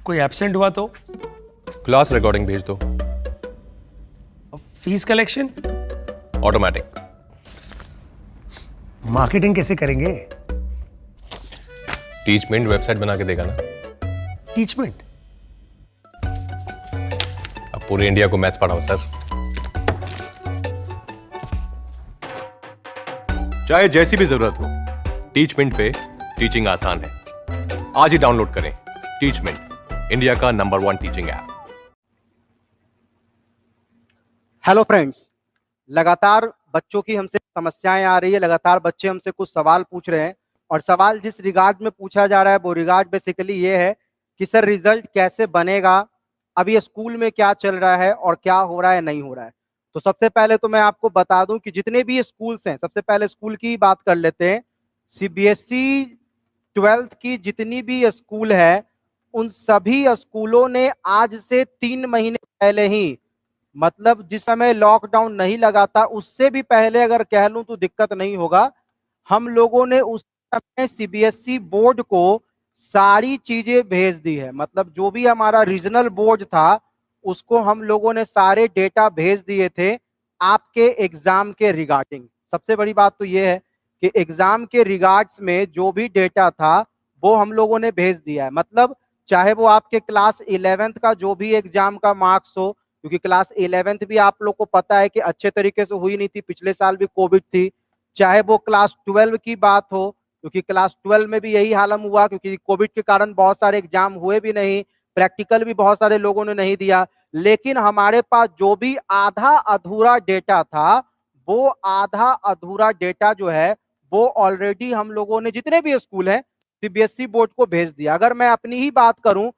कोई एब्सेंट हुआ तो? क्लास रिकॉर्डिंग भेज दो। Fees collection? ऑटोमेटिक। मार्केटिंग कैसे करेंगे? टीचमेंट वेबसाइट बना के देगा ना। टीचमेंट? अब पूरे इंडिया को मैथ्स पढ़ाओ सर। चाहे जैसी भी जरूरत हो, टीचमेंट पे टीचिंग आसान है। आज ही डाउनलोड करें टीचमेंट, इंडिया का number 1 teaching app. Hello friends, लगातार बच्चों की हमसे समस्याएं आ रही है, लगातार बच्चे हमसे कुछ सवाल पूछ रहे हैं और सवाल जिस रिगार्ड में पूछा जा रहा है वो रिगार्ड बेसिकली ये है कि सर रिजल्ट कैसे बनेगा, अभी स्कूल में क्या चल रहा है और क्या हो रहा है नहीं हो रहा है। तो सबसे पहले तो मैं आपको बता दूं कि जितने भी स्कूल्स हैं, सबसे पहले स्कूल की बात कर लेते हैं। सीबीएसई 12th की जितनी भी स्कूल है उन सभी स्कूलों ने आज से 3 महीने पहले ही, मतलब जिस समय लॉकडाउन नहीं लगा था उससे भी पहले अगर कह लूं तो दिक्कत नहीं होगा, हम लोगों ने उस समय सीबीएसई बोर्ड को सारी चीजें भेज दी है। मतलब जो भी हमारा रीजनल बोर्ड था उसको हम लोगों ने सारे डेटा भेज दिए थे आपके एग्जाम के रिगार्डिंग। सबसे बड़ी बात तो ये है कि एग्जाम के रिगार्ड्स में जो भी डेटा था वो हम लोगों ने भेज दिया है। मतलब चाहे वो आपके क्लास 11th का जो भी एग्जाम का मार्क्स हो, क्योंकि क्लास 11th भी आप लोग को पता है कि अच्छे तरीके से हुई नहीं थी, पिछले साल भी कोविड थी। चाहे वो क्लास 12 की बात हो, क्योंकि क्लास 12 में भी यही हालत हुआ, क्योंकि कोविड के कारण बहुत सारे एग्जाम हुए भी नहीं, प्रैक्टिकल भी बहुत सारे लोगों ने नहीं दिया। लेकिन हमारे पास जो भी आधा अधूरा डेटा था, वो आधा अधूरा डेटा जो है वो ऑलरेडी हम लोगों ने जितने भी स्कूल हैं सीबीएसई बोर्ड को भेज दिया। अगर मैं अपनी ही बात करूं,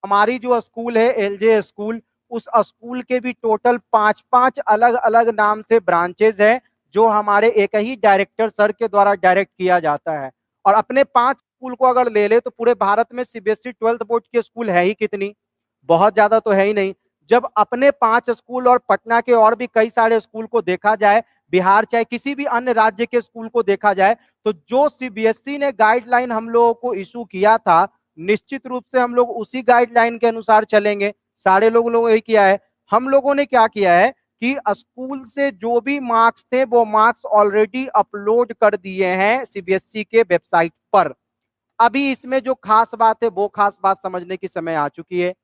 हमारी जो स्कूल है एलजे स्कूल, उस स्कूल के भी टोटल 5-5 अलग अलग नाम से ब्रांचेज हैं जो हमारे एक ही डायरेक्टर सर के द्वारा डायरेक्ट किया जाता है। और अपने 5 स्कूल को अगर ले ले तो पूरे भारत में सीबीएसई 12th बोर्ड के स्कूल है ही कितनी, बहुत ज्यादा तो है ही नहीं। जब अपने 5 स्कूल और पटना के और भी कई सारे स्कूल को देखा जाए, बिहार चाहे किसी भी अन्य राज्य के स्कूल को देखा जाए, तो जो सीबीएसई ने गाइडलाइन हम लोगों को इशू किया था, निश्चित रूप से हम लोग उसी गाइडलाइन के अनुसार चलेंगे। सारे लोगों यही किया है। हम लोगों ने क्या किया है कि स्कूल से जो भी मार्क्स थे वो मार्क्स ऑलरेडी अपलोड कर दिए हैं सीबीएसई के वेबसाइट पर। अभी इसमें जो खास बात है वो खास बात समझने की समय आ चुकी है।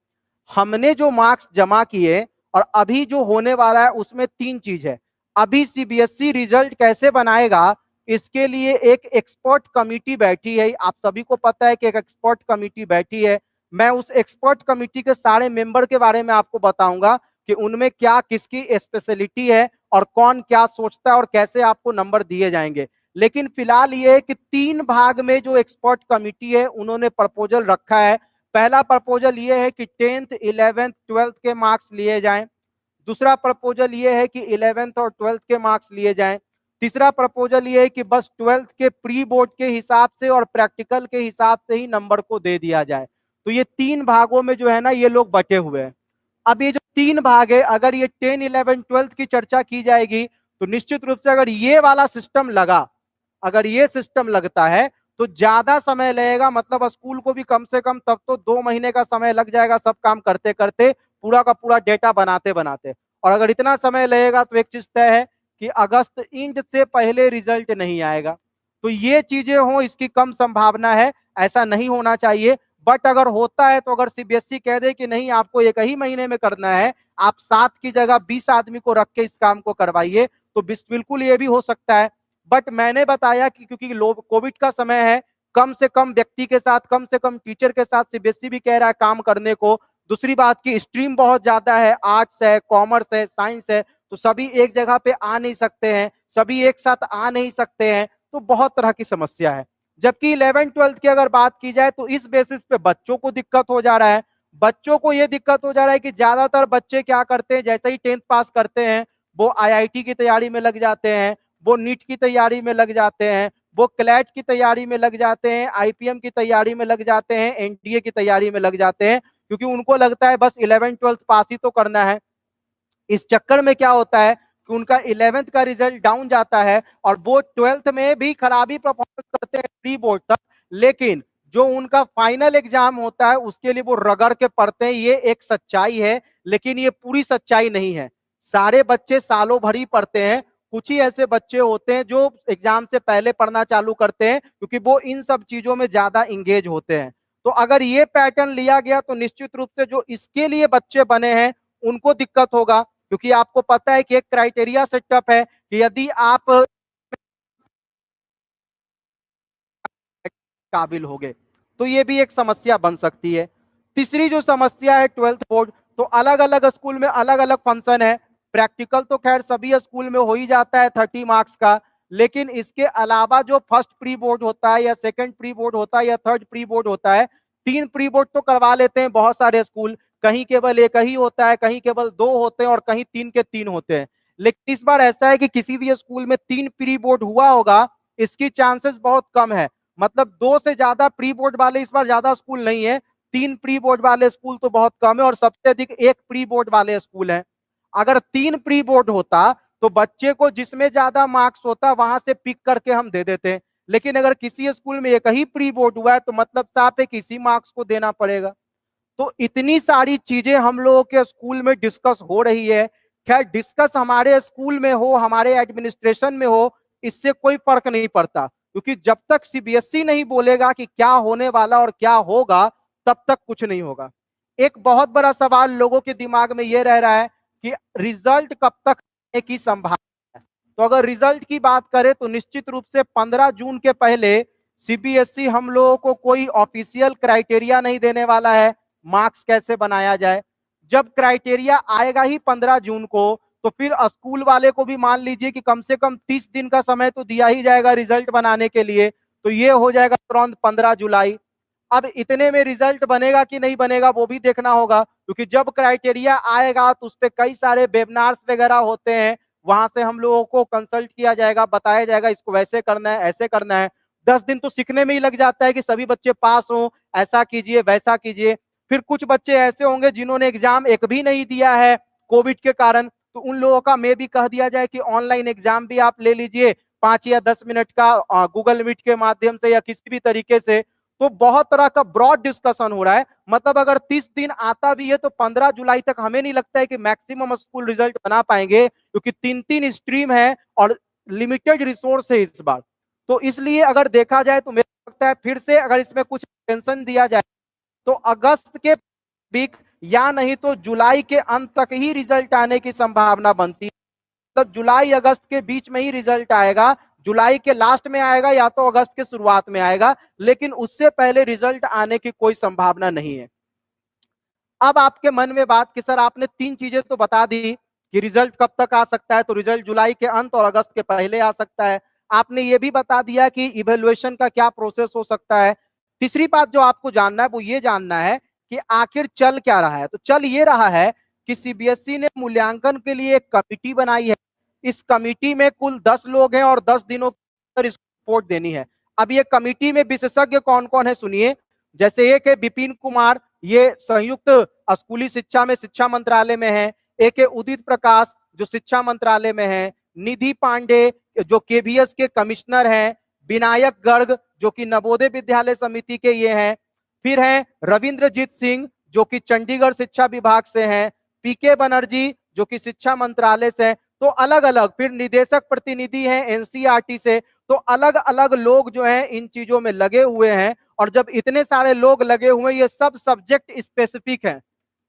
हमने जो मार्क्स जमा किए और अभी जो होने वाला है उसमें 3 चीज है। अभी सीबीएसई रिजल्ट कैसे बनाएगा, इसके लिए एक एक्सपर्ट कमिटी बैठी है। आप सभी को पता है कि एक एक्सपर्ट कमिटी बैठी है। मैं उस एक्सपर्ट कमिटी के सारे मेंबर के बारे में आपको बताऊंगा कि उनमें क्या किसकी स्पेशलिटी है और कौन क्या सोचता है और कैसे आपको नंबर दिए जाएंगे। लेकिन फिलहाल ये है कि 3 भाग में जो एक्सपर्ट कमिटी है उन्होंने प्रपोजल रखा है। पहला प्रपोजल ये है कि 10th 11th 12th के मार्क्स लिए जाएं। दूसरा प्रपोजल ये है कि 11th और 12th के मार्क्स लिए जाएं। तीसरा प्रपोजल ये है कि बस 12th के प्री बोर्ड के हिसाब से और प्रैक्टिकल के हिसाब से ही नंबर को दे दिया जाए। तो ये 3 भागों में जो है ना ये लोग बटे हुए हैं। अब ये जो 3 भाग है, अगर ये 10 11 12th की चर्चा की जाएगी तो निश्चित रूप से अगर ये वाला सिस्टम लगा, अगर ये सिस्टम लगता है तो ज्यादा समय लगेगा। मतलब स्कूल को भी कम से कम तब तो 2 महीने का समय लग जाएगा सब काम करते करते, पूरा का पूरा डेटा बनाते बनाते। और अगर इतना समय लगेगा तो एक चीज तय है कि अगस्त इंड से पहले रिजल्ट नहीं आएगा। तो ये चीजें हो, इसकी कम संभावना है, ऐसा नहीं होना चाहिए। बट अगर होता है तो अगर सीबीएसई कह दे कि नहीं आपको एक ही महीने में करना है, आप 7 की जगह 20 आदमी को रख के इस काम को करवाइए, तो बिल्कुल ये भी हो सकता है। बट मैंने बताया कि क्योंकि कोविड का समय है, कम से कम व्यक्ति के साथ, कम से कम टीचर के साथ सीबीएसई भी कह रहा है काम करने को। दूसरी बात की स्ट्रीम बहुत ज्यादा है, आर्ट्स है, कॉमर्स है, साइंस है, तो सभी एक जगह पे आ नहीं सकते हैं, सभी एक साथ आ नहीं सकते हैं, तो बहुत तरह की समस्या है। जबकि 11 12 की अगर बात की जाए तो इस बेसिस पे बच्चों को दिक्कत हो जा रहा है। बच्चों को यह दिक्कत हो जा रहा है कि ज्यादातर बच्चे क्या करते हैं, जैसे ही 10th पास करते हैं वो आईआईटी की तैयारी में लग जाते हैं, वो नीट की तैयारी में लग जाते हैं, वो क्लैट की तैयारी में लग जाते हैं, आईपीएम की तैयारी में लग जाते हैं, एनडीए की तैयारी में लग जाते हैं, क्योंकि उनको लगता है बस 11 12th पास ही तो करना है। इस चक्कर में क्या होता है कि उनका 11th का रिजल्ट डाउन जाता है और वो 12th में भी खराबी परफॉर्मेंस करते हैं प्री बोर्ड तक। लेकिन जो उनका फाइनल एग्जाम होता है उसके लिए वो रगड़ के पढ़ते हैं, ये एक सच्चाई है, लेकिन ये पूरी सच्चाई नहीं है। सारे बच्चे सालों भर ही पढ़ते हैं, कुछ ही ऐसे बच्चे होते हैं जो एग्जाम से पहले पढ़ना चालू करते हैं, क्योंकि वो इन सब चीजों में ज्यादा इंगेज होते हैं। तो अगर ये पैटर्न लिया गया तो निश्चित रूप से जो इसके लिए बच्चे बने हैं उनको दिक्कत होगा, क्योंकि आपको पता है कि एक क्राइटेरिया सेटअप है कि यदि आप काबिल होगे तो ये भी एक समस्या बन सकती है। तीसरी जो समस्या है 12th बोर्ड, तो अलग अलग स्कूल में अलग अलग फंक्शन है। प्रैक्टिकल तो खैर सभी स्कूल में हो ही जाता है 30 मार्क्स का, लेकिन इसके अलावा जो फर्स्ट प्री बोर्ड होता है या सेकंड प्री बोर्ड होता है या थर्ड प्री बोर्ड होता है, 3 प्री बोर्ड तो करवा लेते हैं बहुत सारे स्कूल, कहीं केवल एक ही होता है, कहीं केवल 2 होते हैं और कहीं 3 के 3 होते हैं। लेकिन इस बार ऐसा है कि किसी भी स्कूल में 3 प्री बोर्ड हुआ होगा, इसकी चांसेस बहुत कम है। मतलब 2 से ज्यादा प्री बोर्ड वाले इस बार ज्यादा स्कूल नहीं है, 3 प्री बोर्ड वाले स्कूल तो बहुत कम है और सबसे अधिक 1 प्री बोर्ड वाले स्कूल है। अगर 3 प्री बोर्ड होता तो बच्चे को जिसमें ज्यादा मार्क्स होता वहां से पिक करके हम दे देते, लेकिन अगर किसी स्कूल में एक ही प्री बोर्ड हुआ है तो मतलब साफ है कि इसी मार्क्स को देना पड़ेगा। तो इतनी सारी चीजें हम लोगों के स्कूल में डिस्कस हो रही है। खैर डिस्कस हमारे स्कूल में हो, हमारे एडमिनिस्ट्रेशन में हो, इससे कोई फर्क नहीं पड़ता, क्योंकि जब तक सीबीएसई नहीं बोलेगा कि क्या होने वाला और क्या होगा तब तक कुछ नहीं होगा। एक बहुत बड़ा सवाल लोगों के दिमाग में यह रह रहा है कि रिजल्ट कब तक आने की संभावना है। तो अगर रिजल्ट की बात करें तो निश्चित रूप से 15 जून के पहले सीबीएसई हम लोगों को कोई ऑफिशियल क्राइटेरिया नहीं देने वाला है मार्क्स कैसे बनाया जाए। जब क्राइटेरिया आएगा ही 15 जून को, तो फिर स्कूल वाले को भी मान लीजिए कि कम से कम 30 दिन का समय तो दिया ही जाएगा रिजल्ट बनाने के लिए, तो ये हो जाएगा तुरंत 15 जुलाई। अब इतने में रिजल्ट बनेगा कि नहीं बनेगा वो भी देखना होगा, क्योंकि जब क्राइटेरिया आएगा तो उस पर कई सारे वेबिनार्स वगैरह होते हैं, वहां से हम लोगों को कंसल्ट किया जाएगा, बताया जाएगा इसको वैसे करना है ऐसे करना है। 10 दिन तो सीखने में ही लग जाता है कि सभी बच्चे पास हों, ऐसा कीजिए वैसा कीजिए। फिर कुछ बच्चे ऐसे होंगे जिन्होंने एग्जाम एक भी नहीं दिया है कोविड के कारण, तो उन लोगों का मैं भी कह दिया जाए कि ऑनलाइन एग्जाम भी आप ले लीजिए 5 या 10 मिनट का गूगल मीट के माध्यम से या किसी भी तरीके से। तो बहुत तरह का ब्रॉड डिस्कशन हो रहा है। मतलब अगर 30 दिन आता भी है तो 15 जुलाई तक हमें नहीं लगता है कि मैक्सिमम स्कूल रिजल्ट बना पाएंगे, क्योंकि 3-3 स्ट्रीम है और लिमिटेड रिसोर्स है इस बार। तो इसलिए अगर देखा जाए तो मेरे लगता है फिर से अगर इसमें कुछ टेंशन दिया जाए तो अगस्त के वीक या नहीं तो जुलाई के अंत तक ही रिजल्ट आने की संभावना बनती है। तो जुलाई अगस्त के बीच में ही रिजल्ट आएगा, जुलाई के लास्ट में आएगा या तो अगस्त के शुरुआत में आएगा, लेकिन उससे पहले रिजल्ट आने की कोई संभावना नहीं है। अब आपके मन में बात कि सर आपने 3 चीजें तो बता दी कि रिजल्ट कब तक आ सकता है, तो रिजल्ट जुलाई के अंत और अगस्त के पहले आ सकता है। आपने ये भी बता दिया कि इवैल्यूएशन का क्या प्रोसेस हो सकता है। तीसरी बात जो आपको जानना है वो ये जानना है कि आखिर चल क्या रहा है। तो चल ये रहा है कि सीबीएसई ने मूल्यांकन के लिए एक कमिटी बनाई है। इस कमिटी में कुल 10 लोग हैं और 10 दिनों के अंदर रिपोर्ट देनी है। अब ये कमिटी में विशेषज्ञ कौन कौन है सुनिए। जैसे एक है विपिन कुमार, ये संयुक्त स्कूली शिक्षा में शिक्षा मंत्रालय में है। एक है उदित प्रकाश जो शिक्षा मंत्रालय में है। निधि पांडे जो केवीएस के कमिश्नर हैं। विनायक गर्ग जो कि नवोदय विद्यालय समिति के ये हैं। फिर हैं रविंद्रजीत सिंह जो कि चंडीगढ़ शिक्षा विभाग से हैं। पीके बनर्जी जो कि शिक्षा मंत्रालय से हैं। तो अलग अलग फिर निदेशक प्रतिनिधि हैं एनसीईआरटी से। तो अलग अलग लोग जो हैं इन चीजों में लगे हुए हैं, और जब इतने सारे लोग लगे हुए ये सब सब्जेक्ट स्पेसिफिक हैं,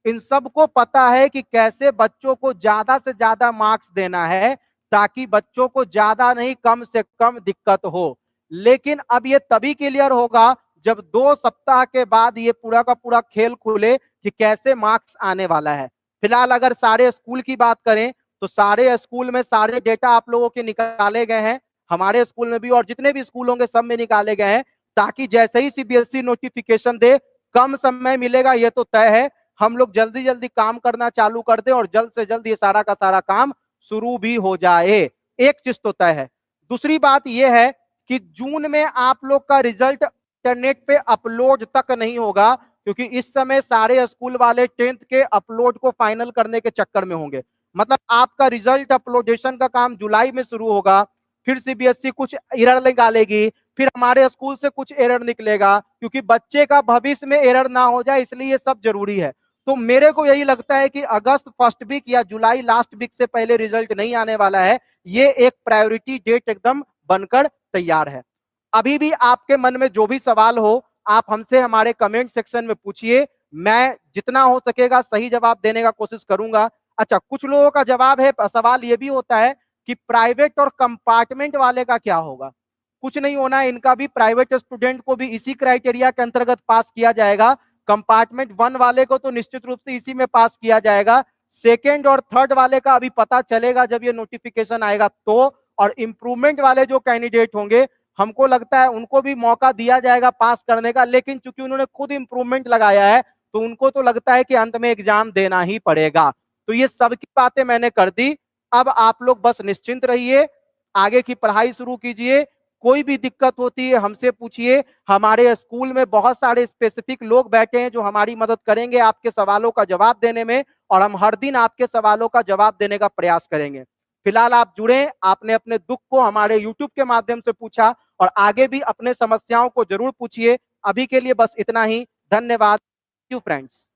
इन सबको पता है कि कैसे बच्चों को ज्यादा से ज्यादा मार्क्स देना है ताकि बच्चों को ज्यादा नहीं कम से कम दिक्कत हो। लेकिन अब ये तभी क्लियर होगा जब 2 सप्ताह के बाद ये पूरा का पूरा खेल खुले कि कैसे मार्क्स आने वाला है। फिलहाल अगर सारे स्कूल की बात करें तो सारे स्कूल में सारे डेटा आप लोगों के निकाले गए हैं, हमारे स्कूल में भी और जितने भी स्कूल होंगे सब में निकाले गए हैं, ताकि जैसे ही सीबीएसई नोटिफिकेशन दे कम समय मिलेगा ये तो तय है, हम लोग जल्दी जल्दी काम करना चालू कर दें और जल्द से जल्द ये सारा का सारा काम शुरू भी हो जाए। एक चीज तो तय है। दूसरी बात यह है कि जून में आप लोग का रिजल्ट इंटरनेट पे अपलोड तक नहीं होगा, क्योंकि इस समय सारे स्कूल वाले 10th के अपलोड को फाइनल करने के चक्कर में होंगे। मतलब आपका रिजल्ट अपलोडेशन का काम जुलाई में शुरू होगा, फिर सीबीएसई कुछ एरर निकालेगी, फिर हमारे स्कूल से कुछ एरर निकलेगा, क्योंकि बच्चे का भविष्य में एरर ना हो जाए इसलिए ये सब जरूरी है। तो मेरे को यही लगता है कि अगस्त फर्स्ट वीक या जुलाई लास्ट वीक से पहले रिजल्ट नहीं आने वाला है। ये एक प्रायोरिटी डेट एकदम बनकर तैयार है। अभी भी आपके मन में जो भी सवाल हो आप हमसे हमारे कमेंट सेक्शन में पूछिए, मैं जितना हो सकेगा सही जवाब देने का कोशिश करूंगा। अच्छा, कुछ लोगों का जवाब है, सवाल ये भी होता है कि प्राइवेट और कंपार्टमेंट वाले का क्या होगा। कुछ नहीं होना है, इनका भी प्राइवेट स्टूडेंट को भी इसी क्राइटेरिया के अंतर्गत पास किया जाएगा। कंपार्टमेंट 1 वाले को तो निश्चित रूप से इसी में पास किया जाएगा। सेकेंड और थर्ड वाले का अभी पता चलेगा जब ये नोटिफिकेशन आएगा तो। और इंप्रूवमेंट वाले जो कैंडिडेट होंगे हमको लगता है उनको भी मौका दिया जाएगा पास करने का, लेकिन चूंकि उन्होंने खुद इंप्रूवमेंट लगाया है तो उनको तो लगता है कि अंत में एग्जाम देना ही पड़ेगा। तो ये सबकी बातें मैंने कर दी। अब आप लोग बस निश्चिंत रहिए, आगे की पढ़ाई शुरू कीजिए। कोई भी दिक्कत होती है हमसे पूछिए। हमारे स्कूल में बहुत सारे स्पेसिफिक लोग बैठे हैं जो हमारी मदद करेंगे आपके सवालों का जवाब देने में, और हम हर दिन आपके सवालों का जवाब देने का प्रयास करेंगे। फिलहाल आप जुड़े, आपने अपने दुख को हमारे YouTube के माध्यम से पूछा और आगे भी अपने समस्याओं को जरूर पूछिए। अभी के लिए बस इतना ही। धन्यवाद। फ्रेंड्स।